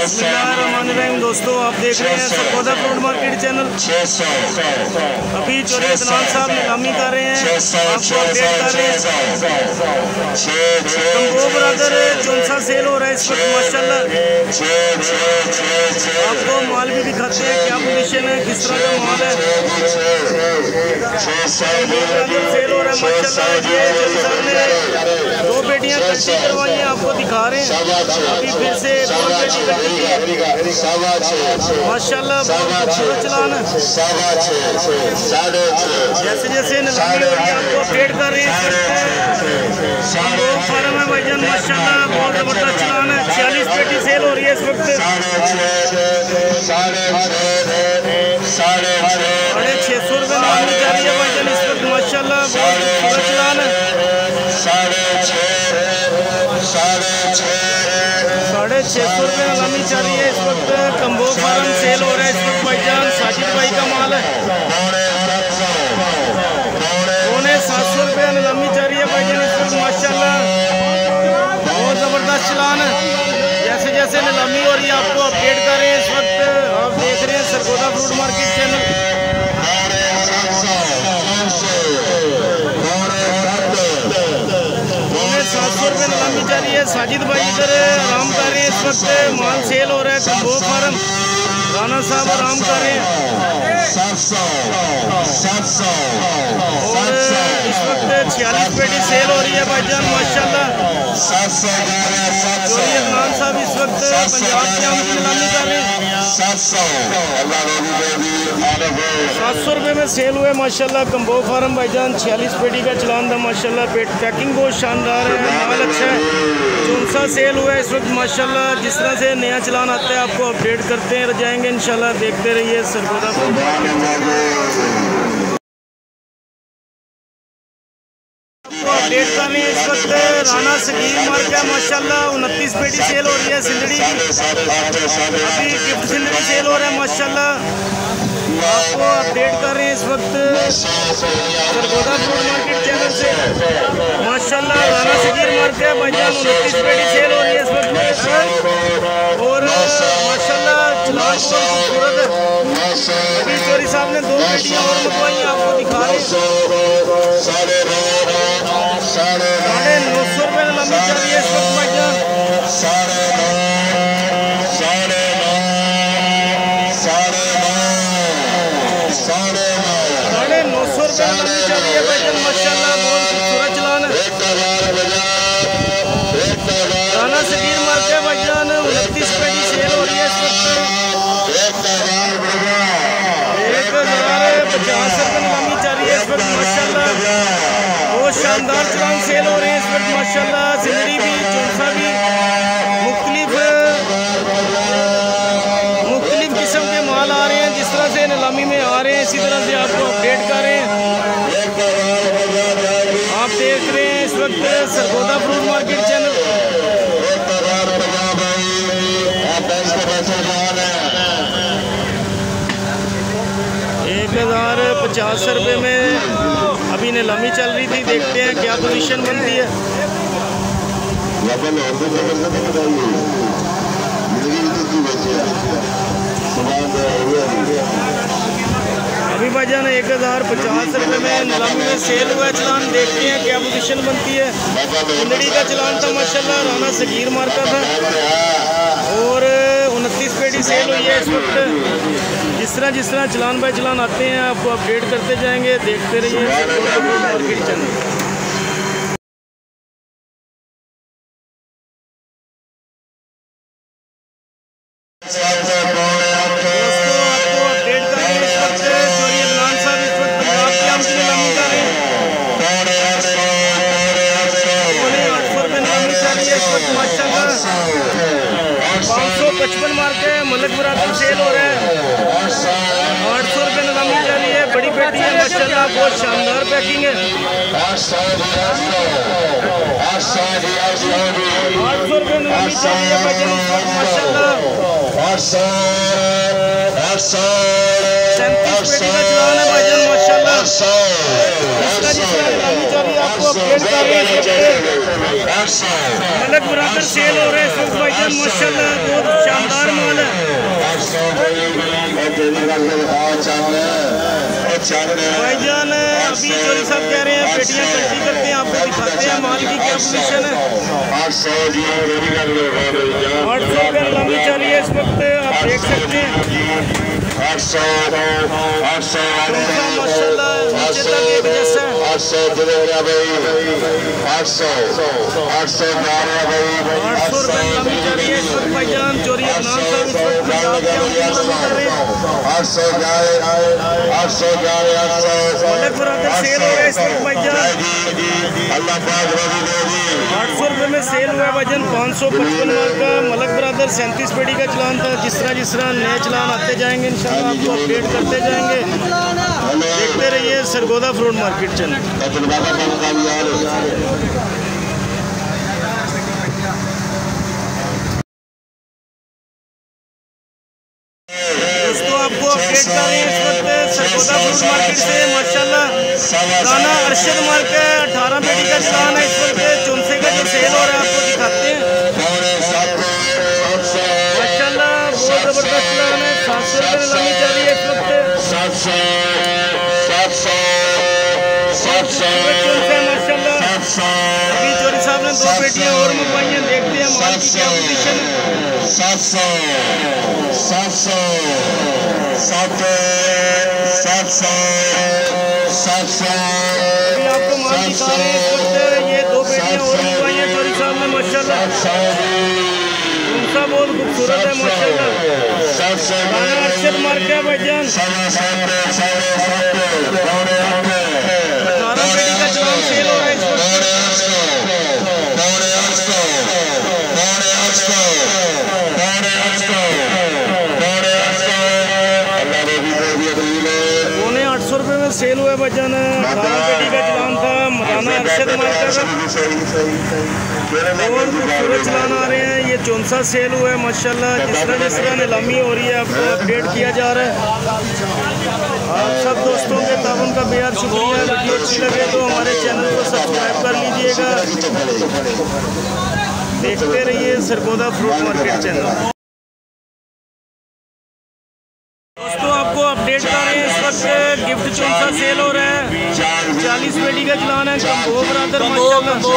बिस्मिल्लाहिर्रहमानिर्रहीम। दोस्तों, आप देख रहे हैं सरगोदा फ्रूट मार्केट चैनल। अभी चौधरी अदनान साहब नीलामी कर रहे हैं, आपको अपडेट कर रहे हैं। कम्बो ब्रदर चौंसा सेल हो रहा है इस वक्त माशाल्लाह। आपको माल भी दिखाते हैं, क्या पोजीशन है, किस तरह का माल है। सेल हो रहा है माशाल्लाह। ये चौधरी साहब ने 2 पेटियां कट्टी करवाई हैं, आपको दिखा रहे हैं। अभी फिर से माशाल्लाह बहुत खूबसूरत चलान है। जैसे जैसे नीलामी हो रही है आपको अपडेट कर रहे हैं। फार्म है भाईजान माशाल्लाह, बहुत ज़बरदस्त चलान है। 46 पेटी सेल हो रही है इस वक्त। 650 रुपये नीलामी जा रही है भाईजान इस वक्त माशाल्लाह, बहुत खूबसूरत चलान है। 650 रुपये नीलामी जा रही है इस वक्त। कम्बो फार्म सेल हो रहा है इस वक्त भाईजान, साजिद भाई का माल है। 700 रुपये नीलामी जा रही है भाईजान इस वक्त माशाल्लाह, बहुत ज़बरदस्त चलान है। जैसे जैसे नीलामी हो रही है आपको अपडेट कर रहे हैं इस वक्त। आप देख रहे हैं सरगोदा फ्रूट मार्केट चैनल। 700 रुपये नीलामी जा रही है। साजिद भाई इधर आराम कर रहे हैं इस वक्त, माल सेल हो रहा है। कम्बो फार्म राना साहब आराम कर रहे हैं। और इस वक्त 46 पेटी सेल हो रही है भाईजान माशाल्लाह। चौधरी अदनान साहब इस वक्त पंजाब के आम की नीलामी कर रहे हैं। 700 रुपये में सेल हुए माशाल्लाह। कम्बो फार्म भाईजान 46 पेटी का चलान था माशाल्लाह। पैकिंग बहुत शानदार है, माल अच्छा है। चौंसा सेल हुआ है इस वक्त माशाल्लाह। जिस तरह से नया चलान आता है आपको अपडेट करते हैं जाएंगे इंशाल्लाह। देखते रहिए सरगोदा फ्रूट। अपडेट कर रहे हैं इस वक्त राना सगीर मार्केट है माशाल्लाह। 29 पेटी सेल हो रही है सिंदड़ी की। अभी गिफ्ट सिंदड़ी सेल हो रहा है माशाल्लाह, आपको अपडेट कर रहे हैं इस वक्त सरगोदा फ्रूट मार्केट चैनल से माशाल्लाह। राना सगीर मार्केट है भाईजान, 29 पेटी सेल हो रही है इस वक्त। और माशाल्लाह चलान बहुत खूबसूरत है। अभी चौधरी साहब ने 2 पेटियां और मंगवाई, आपको दिखा रहे हैं। 950 रुपये नीलामी चल रही है इस वक्त भाईजान। 950 रुपये नीलामी चल रही है भाईजान माशाल्लाह, बहुत खूबसूरत चलान है। राना सगीर मार्केट भाईजान 29 पेटी सेल हो रही है इस वक्त। 1050 रुपये नीलामी चल रही है इस वक्त माशाल्लाह। बहुत शानदार चलान सेल हो रहे हैं इस वक्त माशाल्लाह। सिंदड़ी भी चौंसा भी मुख्तलिफ किस्म के माल आ रहे हैं। जिस तरह से नीलामी में आ रहे हैं इसी तरह से आपको अपडेट कर रहे हैं। आप देख रहे हैं इस वक्त सरगोदा फ्रूट मार्केट चैनल। 1050 रुपये में अभी नीलामी चल रही थी, देखते हैं क्या पोजीशन बनती है। अभी भाईजान 1050 रुपये में नीलामी में सेल हुआ है चलान, देखते हैं क्या पोजीशन बनती है। सिंदड़ी का चलान था माशाल्लाह, राना सगीर मार्का था। और 29 पेटी सेल हुई है इस वक्त। जिस तरह चलान बाय चलान आते हैं आपको अपडेट करते जाएंगे, देखते रहिए मार्केट चैनल। माशाल्लाह 555 मार्के मलक बराबर सेल हो रहा है। 800 रुपये नीलामी जा रही है। बड़ी पेटी है माशाल्लाह, बहुत शानदार पैकिंग है। 800 रुपये नीलामी जा रही है माशाल्लाह। 37 पेटी का चलान है भाईजान माशाल्लाह। आपको अपडेट कर रहे हैं। मलक बरादर सेल हो रहे हैं इस वक्त भाईजान, माशाल्लाह बहुत शानदार माल है भाईजान। अभी चोरी साहब कह रहे हैं पेटियां कल्टी करते हैं, आपको दिखाते हैं माल की क्या पोजीशन है। 800 रुपये नीलामी चल रही है इस वक्त, आप देख सकते हैं। 800 माशाल्लाह नीचे तक एक जैसा है। 800 रुपये नीलामी चल रही है इस वक्त भाईजान। चोरी अदनान साहब इस वक्त पंजाब के नीलामी कर रहे हैं। मलक बरादर सेल हो रहा है इस वक्त भाईजान। 800 रुपये में सेल हुआ है भाईजान। 555 माल का मलक बरादर 37 पेटी का चलान था। जिस तरह नए चलान आते जाएंगे इंशाल्लाह आपको अपडेट करते जाएंगे। देखते रहिए सरगोदा फ्रूट मार्केट चैनल। दोस्तों आपको अपडेट कर रहे हैं इस वक्त सरगोदा फ्रूट मार्केट से माशाल्लाह राना अरशद मार्क 18 पेटी का चलान है इस वक्त। चौंसे का जो सेल हो रहा है आपको दिखाते हैं माशाल्लाह बहुत जबरदस्त चलान है। 700 रुपये नीलामी चल रही है इस वक्त। 700 माशाल्लाह। अभी चोरी साहब ने 2 पेटियां और मंगवाई हैं, देखते हैं माल की क्या पोजीशन है। 700 अभी आपको माल दिखा रहे हैं इस वक्त। ये 2 पेटियां और मंगवाई हैं चोरी साहब ने माशाल्लाह। उनका बहुत खूबसूरत है माशाल्लाह। राना अरशद मार्क है भाईजान। 18 पेटी का चलान सेल हो रहा है इस वक्त। सेल हुआ भाईजान। 18 पेटी का चलान था राना अरशद मार्का का। और खूबसूरत चलान आ रहे हैं। ये 64 सेल हुआ है माशाल्लाह। जिस तरह नीलामी हो रही है आपको अपडेट किया जा रहा है। आप सब दोस्तों के ताउन का बेहद शुक्रिया। वीडियो अच्छी लगे तो हमारे चैनल को सब्सक्राइब कर लीजिएगा। देखते रहिए सरगोदा फ्रूट मार्केट चैनल। दोस्तों आपको अपडेट कर रहे हैं इस वक्त गिफ्ट चौंसा सेल हो रहा है। 40 पेटी का चलान है। कम्बो बरादर माशाल्लाह। आपको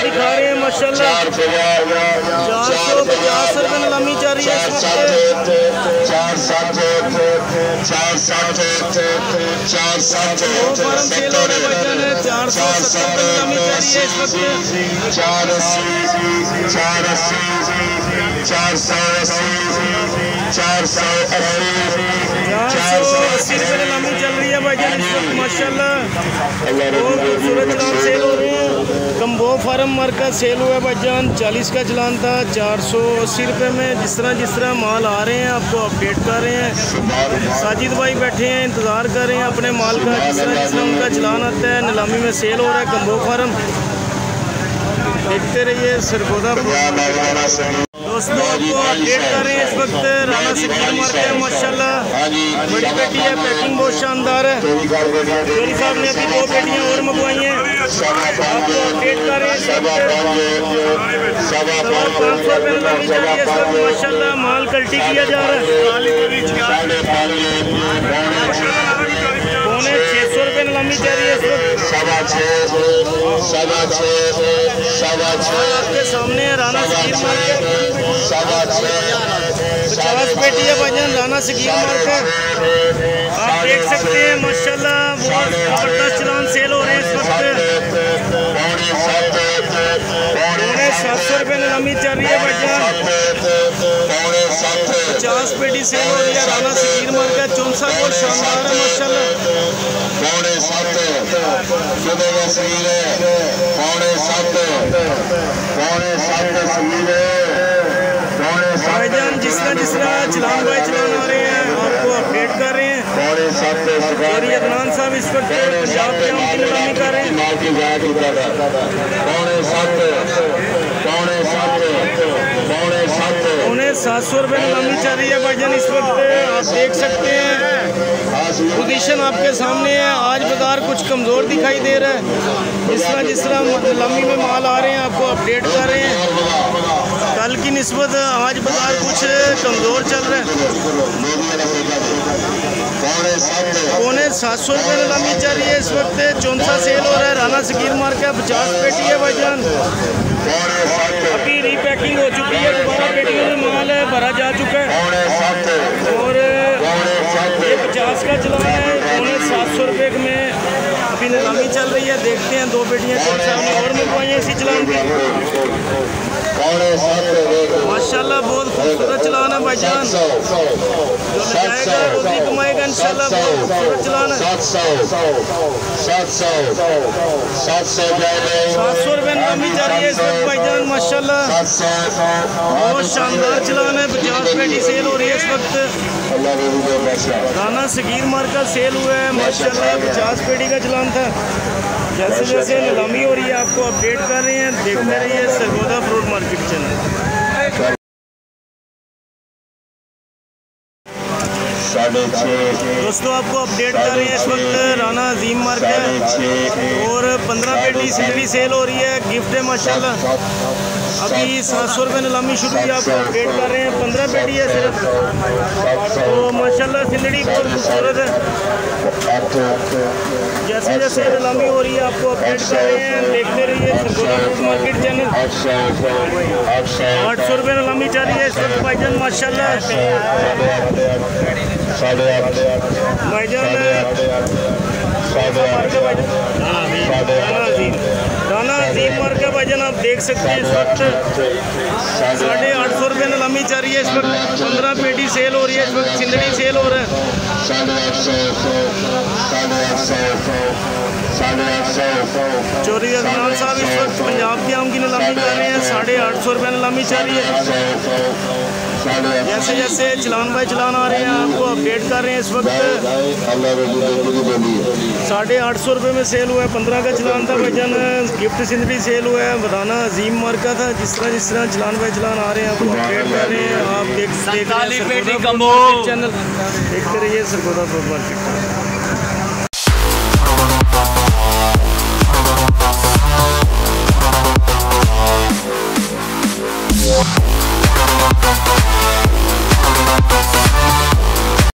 दिखा रहे हैं माशाल्लाह। 450 रुपये नीलामी चल रही है इस वक्त। 460 सेल हो रहा है भाईजान। 470 रुपये नीलामी चल रही है इस वक्त। 480 रुपये नीलामी चल रही है भाईजान इस वक्त माशाल्लाह। बहुत खूबसूरत चलान सेल हो रहे हैं। कम्बो फार्म मार्क का सेल हुआ है भाईजान। 40 का चलान था 480 रुपये में। जिस तरह माल आ रहे हैं आपको अपडेट कर रहे हैं। साजिद भाई बैठे हैं इंतज़ार कर रहे हैं अपने माल का। जिस तरह उनका चलान आता है नीलामी में सेल हो रहा है कम्बो फार्म। देखते रहिए सरगोदा। दोस्तों आपको अपडेट कर रहे हैं इस वक्त राना सकीर मार्क है माशाल्लाह। बड़ी पेटी है, पैकिंग बहुत शानदार है। चोरी साहब ने अभी 2 पेटियां और मंगवाई हैं। आपको अपडेट कर रहे हैं इस वक्त। 500 रुपये नीलामी चल रही है इस वक्त माशाल्लाह। माल कल्टी किया जा रहा है। 600 रुपये नीलामी चल रही है इस वक्त। आपके सामने राना सकीर मार्क 50 पेटी है भाईजान राना सकीर मार्क। आप देख सकते हैं माशाल्लाह बहुत जबरदस्त चलान सेल हो रहे हैं इस वक्त। 700 रुपये नीलामी चल रही है भाईजान। 50 पेटी सेल हो रही है राना सकीर मार्क। 64 बहुत शानदार है माशाल्लाह। 7 जिस तरह चलान बाई चलान आ रहे हैं आपको अपडेट कर रहे हैं। और अदनान साहब इस वक्त पंजाब के आम की नीलामी कर रहे हैं। 700 रुपये नीलामी चल रही है भाईजान इस वक्त। आप देख सकते हैं पोजीशन आपके सामने है। आज बाजार कुछ कमज़ोर दिखाई दे रहा है। जिस तरह नीलामी में माल आ रहे हैं आपको अपडेट कर रहे हैं। कल की निस्बत आज बाजार कुछ कमज़ोर चल रहा है। 750 रुपये नीलामी चल रही है इस वक्त। 54 सेल हो रहा है। राना सगीर मार्केट 50 पेटी है भाईजान। अभी रीपैकिंग हो चुकी है, दोबारा पेटियों में माल है भरा जा चुका है। और ये 50 का चलान है। 750 रुपये में अभी नीलामी चल रही है। देखते हैं 2 पेटियाँ सामने और मंगवाई हैं इसी चलान की। माशाल्लाह बहुत खूबसूरत चलान है भाईजान। जो लगाएगा रोजी कमाएगा इंशाल्लाह। बहुत खूबसूरत चलान है। 700 रुपये नीलामी जा रही है इस वक्त भाईजान माशाल्लाह। बहुत शानदार चलान है। 50 पेटी सेल हो रही है इस वक्त। राना सगीर मार्केट सेल हुआ है माशाल्लाह। 50 पेटी का चलान था। जैसे जैसे नीलामी हो रही है आपको अपडेट कर रहे हैं। देखते रहिए सरगोदा फ्रूट मार्केट चैनल। दोस्तों आपको अपडेट कर रहे हैं इस वक्त राना अजीम मार्केट। और 15 पेटी सिंदड़ी सेल हो रही है। गिफ्ट है माशाल्लाह। अभी 700 रुपये नीलामी शुरू हुई। आपको अपडेट कर रहे हैं। 15 पेटी है सिर्फ। तो माशाल्लाह सिंदड़ी बहुत खूबसूरत है। जैसे जैसे नीलामी हो रही है आपको अपडेट कर रहे हैं। देखते रहिए सरगोदा फ्रूट मार्केट चैनल। 800 रुपये नीलामी चल रही है इस वक्त भाईजान माशाल्लाह। भाईजान राना अजीम मार्केट भाईजान आप देख सकते हैं इस वक्त 850 रुपये नीलामी चल रही है इस वक्त। 15 पेटी सेल हो रही है इस वक्त। सिंदड़ी सेल हो रहा है। चौधरी अदनान साहब इस वक्त पंजाब के आम की नीलामी कर रहे हैं। 850 रुपये नीलामी चल रही है। जैसे जैसे चलान बाय चलान आ रहे हैं आपको अपडेट कर रहे हैं इस वक्त। 850 रुपये में सेल हुआ है। 15 का चलान था भाईजान। गिफ्ट सिंदड़ी सेल हुआ है। राना अजीम मार्केट था। जिस तरह चलान बाय चलान आ रहे हैं आपको अपडेट कर रहे हैं। आप देख चैनल देखते रहिए सरगोदा फ्रूट मार्केट।